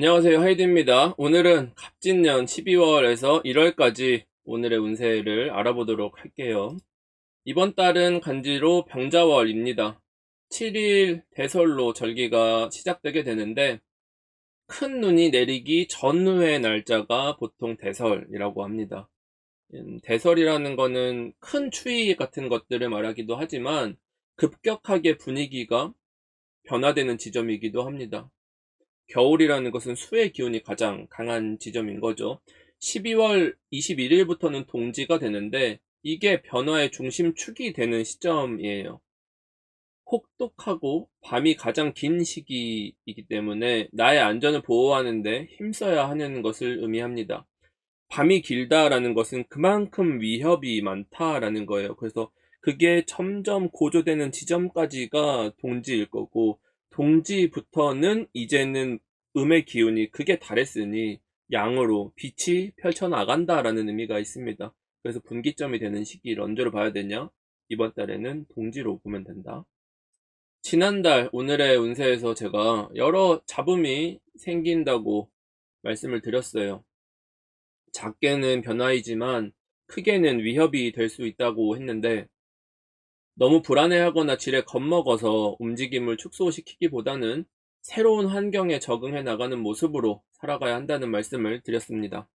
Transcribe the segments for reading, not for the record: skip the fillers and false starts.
안녕하세요, 하이드입니다. 오늘은 갑진년 12월에서 1월까지 오늘의 운세를 알아보도록 할게요. 이번 달은 간지로 병자월입니다. 7일 대설로 절기가 시작되게 되는데 큰 눈이 내리기 전후의 날짜가 보통 대설이라고 합니다. 대설이라는 거는 큰 추위 같은 것들을 말하기도 하지만 급격하게 분위기가 변화되는 지점이기도 합니다. 겨울이라는 것은 수의 기운이 가장 강한 지점인 거죠. 12월 21일부터는 동지가 되는데 이게 변화의 중심축이 되는 시점이에요. 혹독하고 밤이 가장 긴 시기이기 때문에 나의 안전을 보호하는데 힘써야 하는 것을 의미합니다. 밤이 길다라는 것은 그만큼 위협이 많다라는 거예요. 그래서 그게 점점 고조되는 지점까지가 동지일 거고, 동지부터는 이제는 음의 기운이 극에 달했으니 양으로 빛이 펼쳐나간다라는 의미가 있습니다. 그래서 분기점이 되는 시기를 언제로 봐야 되냐? 이번 달에는 동지로 보면 된다. 지난달 오늘의 운세에서 제가 여러 잡음이 생긴다고 말씀을 드렸어요. 작게는 변화이지만 크게는 위협이 될 수 있다고 했는데, 너무 불안해하거나 지레 겁먹어서 움직임을 축소시키기보다는 새로운 환경에 적응해 나가는 모습으로 살아가야 한다는 말씀을 드렸습니다.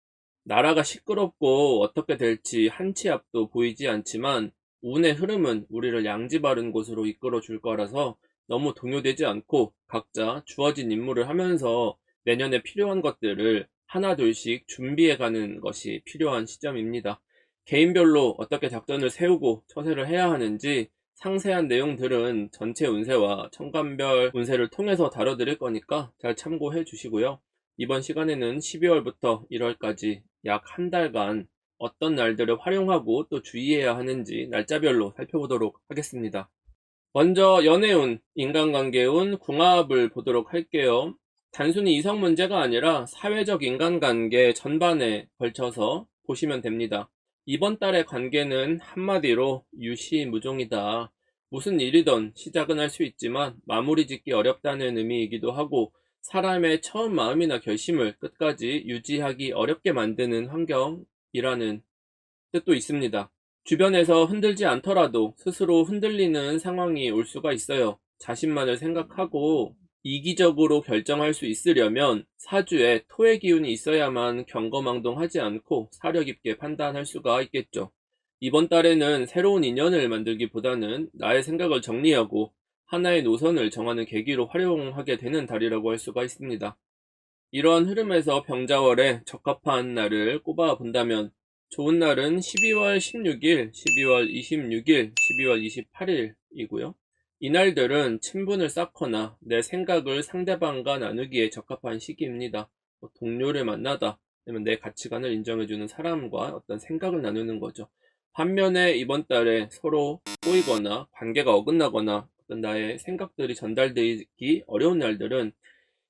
나라가 시끄럽고 어떻게 될지 한 치 앞도 보이지 않지만 운의 흐름은 우리를 양지 바른 곳으로 이끌어 줄 거라서 너무 동요되지 않고 각자 주어진 임무를 하면서 내년에 필요한 것들을 하나둘씩 준비해 가는 것이 필요한 시점입니다. 개인별로 어떻게 작전을 세우고 처세를 해야 하는지 상세한 내용들은 전체 운세와 천간별 운세를 통해서 다뤄드릴 거니까 잘 참고해 주시고요. 이번 시간에는 12월부터 1월까지 약 한 달간 어떤 날들을 활용하고 또 주의해야 하는지 날짜별로 살펴보도록 하겠습니다. 먼저 연애운, 인간관계운, 궁합을 보도록 할게요. 단순히 이성 문제가 아니라 사회적 인간관계 전반에 걸쳐서 보시면 됩니다. 이번 달의 관계는 한마디로 유시무종이다. 무슨 일이든 시작은 할 수 있지만 마무리 짓기 어렵다는 의미이기도 하고, 사람의 처음 마음이나 결심을 끝까지 유지하기 어렵게 만드는 환경이라는 뜻도 있습니다. 주변에서 흔들지 않더라도 스스로 흔들리는 상황이 올 수가 있어요. 자신만을 생각하고 이기적으로 결정할 수 있으려면 사주에 토의 기운이 있어야만 경거망동하지 않고 사려 깊게 판단할 수가 있겠죠. 이번 달에는 새로운 인연을 만들기보다는 나의 생각을 정리하고 하나의 노선을 정하는 계기로 활용하게 되는 달이라고 할 수가 있습니다. 이러한 흐름에서 병자월에 적합한 날을 꼽아 본다면 좋은 날은 12월 16일, 12월 26일, 12월 28일이고요. 이날들은 친분을 쌓거나 내 생각을 상대방과 나누기에 적합한 시기입니다. 동료를 만나다, 아니면 내 가치관을 인정해주는 사람과 어떤 생각을 나누는 거죠. 반면에 이번 달에 서로 꼬이거나 관계가 어긋나거나 어떤 나의 생각들이 전달되기 어려운 날들은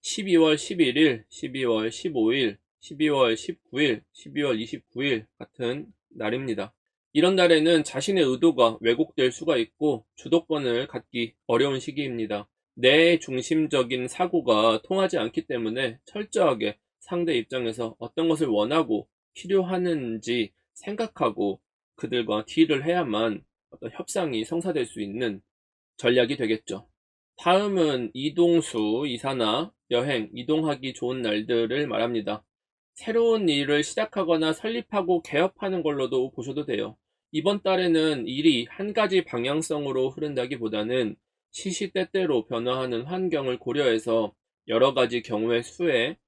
12월 11일, 12월 15일, 12월 19일, 12월 29일 같은 날입니다. 이런 날에는 자신의 의도가 왜곡될 수가 있고 주도권을 갖기 어려운 시기입니다. 내 중심적인 사고가 통하지 않기 때문에 철저하게 상대 입장에서 어떤 것을 원하고 필요하는지 생각하고 그들과 딜을 해야만 어떤 협상이 성사될 수 있는 전략이 되겠죠. 다음은 이동수, 이사나 여행, 이동하기 좋은 날들을 말합니다. 새로운 일을 시작하거나 설립하고 개업하는 걸로도 보셔도 돼요. 이번 달에는 일이 한 가지 방향성으로 흐른다기보다는 시시때때로 변화하는 환경을 고려해서 여러 가지 경우의 수에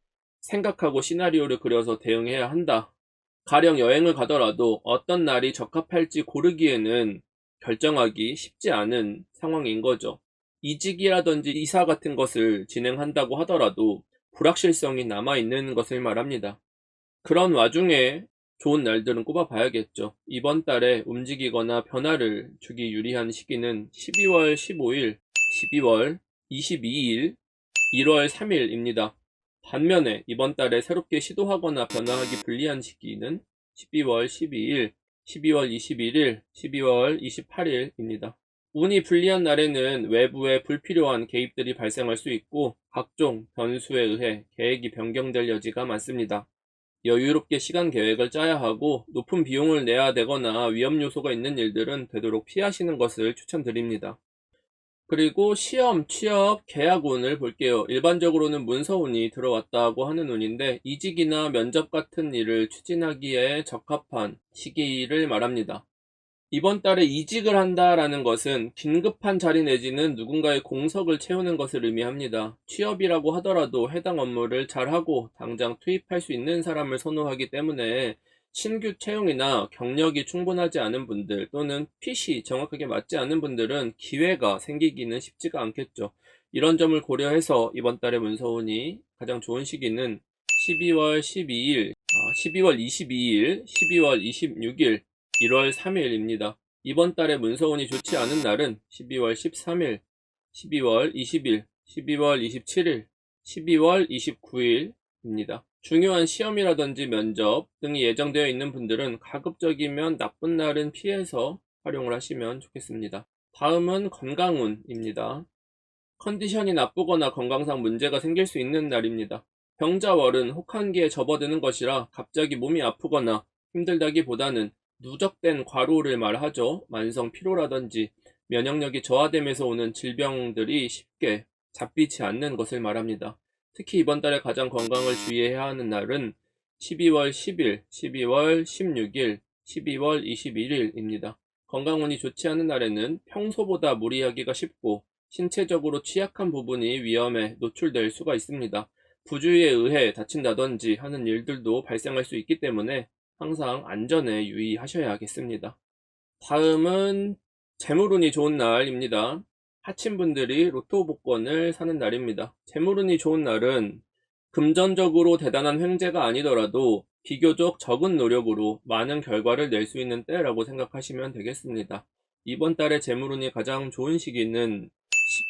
생각하고 시나리오를 그려서 대응해야 한다. 가령 여행을 가더라도 어떤 날이 적합할지 고르기에는 결정하기 쉽지 않은 상황인 거죠. 이직이라든지 이사 같은 것을 진행한다고 하더라도 불확실성이 남아있는 것을 말합니다. 그런 와중에 좋은 날들은 꼽아봐야겠죠. 이번 달에 움직이거나 변화를 주기 유리한 시기는 12월 15일, 12월 22일, 1월 3일입니다. 반면에 이번 달에 새롭게 시도하거나 변화하기 불리한 시기는 12월 12일, 12월 21일, 12월 28일입니다. 운이 불리한 날에는 외부의 불필요한 개입들이 발생할 수 있고 각종 변수에 의해 계획이 변경될 여지가 많습니다. 여유롭게 시간 계획을 짜야 하고 높은 비용을 내야 되거나 위험 요소가 있는 일들은 되도록 피하시는 것을 추천드립니다. 그리고 시험, 취업, 계약운을 볼게요. 일반적으로는 문서운이 들어왔다고 하는 운인데 이직이나 면접 같은 일을 추진하기에 적합한 시기를 말합니다. 이번 달에 이직을 한다라는 것은 긴급한 자리 내지는 누군가의 공석을 채우는 것을 의미합니다. 취업이라고 하더라도 해당 업무를 잘하고 당장 투입할 수 있는 사람을 선호하기 때문에 신규 채용이나 경력이 충분하지 않은 분들 또는 핏이 정확하게 맞지 않은 분들은 기회가 생기기는 쉽지가 않겠죠. 이런 점을 고려해서 이번 달의 문서운이 가장 좋은 시기는 12월 12일, 12월 22일, 12월 26일, 1월 3일입니다. 이번 달에 문서운이 좋지 않은 날은 12월 13일, 12월 20일, 12월 27일, 12월 29일입니다. 중요한 시험이라든지 면접 등이 예정되어 있는 분들은 가급적이면 나쁜 날은 피해서 활용을 하시면 좋겠습니다. 다음은 건강운입니다. 컨디션이 나쁘거나 건강상 문제가 생길 수 있는 날입니다. 병자월은 혹한기에 접어드는 것이라 갑자기 몸이 아프거나 힘들다기보다는 누적된 과로를 말하죠. 만성 피로라든지 면역력이 저하되면서 오는 질병들이 쉽게 잡히지 않는 것을 말합니다. 특히 이번 달에 가장 건강을 주의해야 하는 날은 12월 10일, 12월 16일, 12월 21일입니다. 건강운이 좋지 않은 날에는 평소보다 무리하기가 쉽고 신체적으로 취약한 부분이 위험에 노출될 수가 있습니다. 부주의에 의해 다친다든지 하는 일들도 발생할 수 있기 때문에 항상 안전에 유의하셔야겠습니다. 다음은 재물운이 좋은 날입니다. 하친분들이 로또 복권을 사는 날입니다. 재물운이 좋은 날은 금전적으로 대단한 횡재가 아니더라도 비교적 적은 노력으로 많은 결과를 낼 수 있는 때라고 생각하시면 되겠습니다. 이번 달에 재물운이 가장 좋은 시기는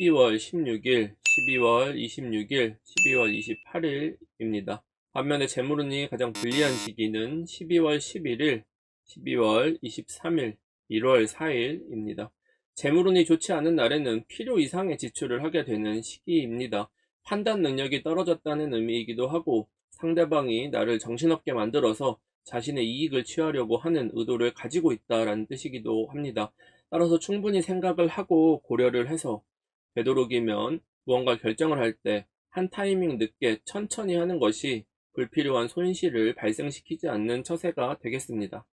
12월 16일, 12월 26일, 12월 28일입니다. 반면에 재물운이 가장 불리한 시기는 12월 11일, 12월 23일, 1월 4일입니다. 재물운이 좋지 않은 날에는 필요 이상의 지출을 하게 되는 시기입니다. 판단 능력이 떨어졌다는 의미이기도 하고 상대방이 나를 정신없게 만들어서 자신의 이익을 취하려고 하는 의도를 가지고 있다라는 뜻이기도 합니다. 따라서 충분히 생각을 하고 고려를 해서 되도록이면 무언가 결정을 할 때 한 타이밍 늦게 천천히 하는 것이 불필요한 손실을 발생시키지 않는 처세가 되겠습니다.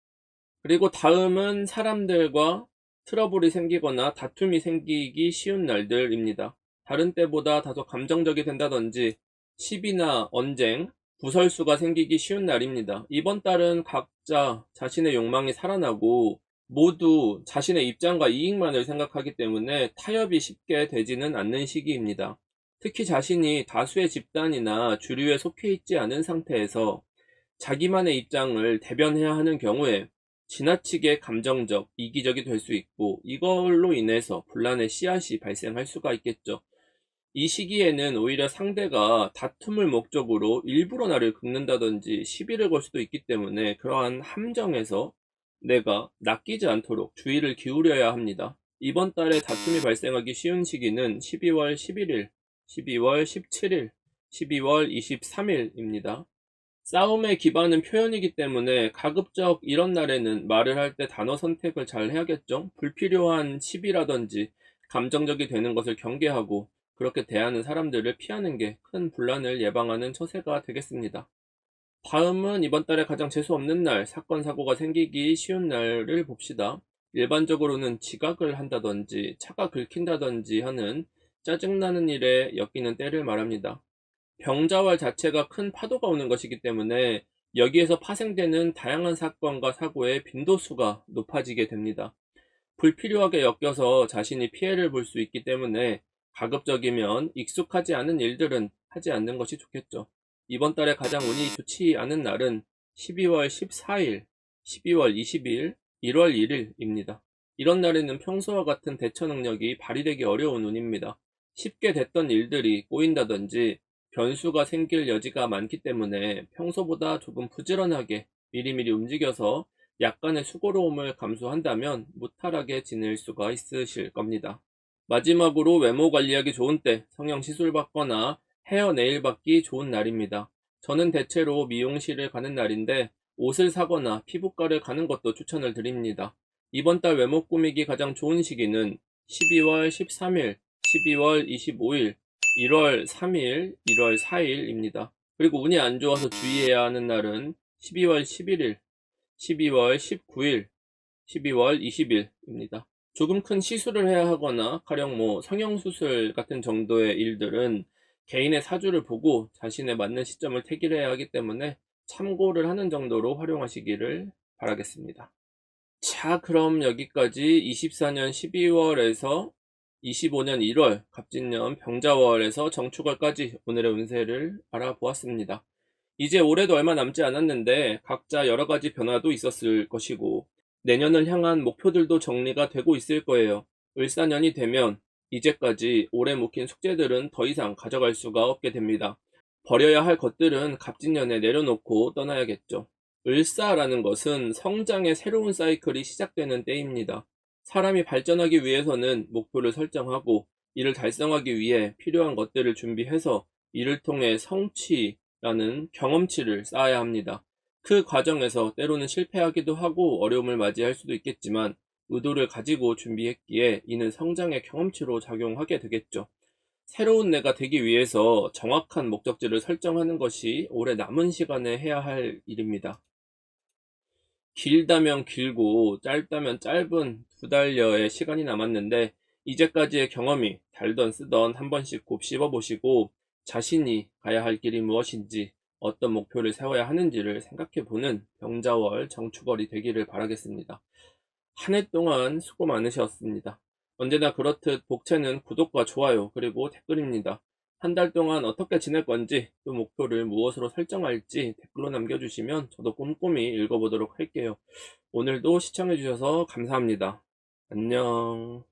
그리고 다음은 사람들과 트러블이 생기거나 다툼이 생기기 쉬운 날들입니다. 다른 때보다 다소 감정적이 된다든지 시비나 언쟁, 구설수가 생기기 쉬운 날입니다. 이번 달은 각자 자신의 욕망이 살아나고 모두 자신의 입장과 이익만을 생각하기 때문에 타협이 쉽게 되지는 않는 시기입니다. 특히 자신이 다수의 집단이나 주류에 속해 있지 않은 상태에서 자기만의 입장을 대변해야 하는 경우에 지나치게 감정적, 이기적이 될 수 있고 이걸로 인해서 분란의 씨앗이 발생할 수가 있겠죠. 이 시기에는 오히려 상대가 다툼을 목적으로 일부러 나를 긁는다든지 시비를 걸 수도 있기 때문에 그러한 함정에서 내가 낚이지 않도록 주의를 기울여야 합니다. 이번 달에 다툼이 발생하기 쉬운 시기는 12월 11일, 12월 17일, 12월 23일입니다. 싸움의 기반은 표현이기 때문에 가급적 이런 날에는 말을 할 때 단어 선택을 잘 해야겠죠. 불필요한 시비라든지 감정적이 되는 것을 경계하고 그렇게 대하는 사람들을 피하는 게 큰 분란을 예방하는 처세가 되겠습니다. 다음은 이번 달에 가장 재수없는 날, 사건, 사고가 생기기 쉬운 날을 봅시다. 일반적으로는 지각을 한다든지 차가 긁힌다든지 하는 짜증나는 일에 엮이는 때를 말합니다. 병자월 자체가 큰 파도가 오는 것이기 때문에 여기에서 파생되는 다양한 사건과 사고의 빈도수가 높아지게 됩니다. 불필요하게 엮여서 자신이 피해를 볼 수 있기 때문에 가급적이면 익숙하지 않은 일들은 하지 않는 것이 좋겠죠. 이번 달에 가장 운이 좋지 않은 날은 12월 14일, 12월 20일, 1월 1일입니다. 이런 날에는 평소와 같은 대처 능력이 발휘되기 어려운 운입니다. 쉽게 됐던 일들이 꼬인다든지 변수가 생길 여지가 많기 때문에 평소보다 조금 부지런하게 미리미리 움직여서 약간의 수고로움을 감수한다면 무탈하게 지낼 수가 있으실 겁니다. 마지막으로 외모 관리하기 좋은 때 성형 시술 받거나 헤어 네일 받기 좋은 날입니다. 저는 대체로 미용실을 가는 날인데 옷을 사거나 피부과를 가는 것도 추천을 드립니다. 이번 달 외모 꾸미기 가장 좋은 시기는 12월 13일, 12월 25일, 1월 3일, 1월 4일입니다. 그리고 운이 안 좋아서 주의해야 하는 날은 12월 11일, 12월 19일, 12월 20일입니다. 조금 큰 시술을 해야 하거나 가령 성형수술 같은 정도의 일들은 개인의 사주를 보고 자신에 맞는 시점을 택일해야 하기 때문에 참고를 하는 정도로 활용하시기를 바라겠습니다. 자, 그럼 여기까지 24년 12월에서 25년 1월 갑진년 병자월에서 정축월까지 오늘의 운세를 알아보았습니다. 이제 올해도 얼마 남지 않았는데 각자 여러가지 변화도 있었을 것이고 내년을 향한 목표들도 정리가 되고 있을 거예요. 을사년이 되면 이제까지 오래 묵힌 숙제들은 더 이상 가져갈 수가 없게 됩니다. 버려야 할 것들은 갑진년에 내려놓고 떠나야겠죠. 을사라는 것은 성장의 새로운 사이클이 시작되는 때입니다. 사람이 발전하기 위해서는 목표를 설정하고 이를 달성하기 위해 필요한 것들을 준비해서 이를 통해 성취라는 경험치를 쌓아야 합니다. 그 과정에서 때로는 실패하기도 하고 어려움을 맞이할 수도 있겠지만 의도를 가지고 준비했기에 이는 성장의 경험치로 작용하게 되겠죠. 새로운 내가 되기 위해서 정확한 목적지를 설정하는 것이 올해 남은 시간에 해야 할 일입니다. 길다면 길고 짧다면 짧은 2달여의 시간이 남았는데 이제까지의 경험이 달던 쓰던 한 번씩 곱씹어 보시고 자신이 가야 할 길이 무엇인지 어떤 목표를 세워야 하는지를 생각해 보는 병자월 정축월이 되기를 바라겠습니다. 한 해 동안 수고 많으셨습니다. 언제나 그렇듯 복채는 구독과 좋아요 그리고 댓글입니다. 한 달 동안 어떻게 지낼 건지 또 목표를 무엇으로 설정할지 댓글로 남겨주시면 저도 꼼꼼히 읽어보도록 할게요. 오늘도 시청해주셔서 감사합니다. 안녕.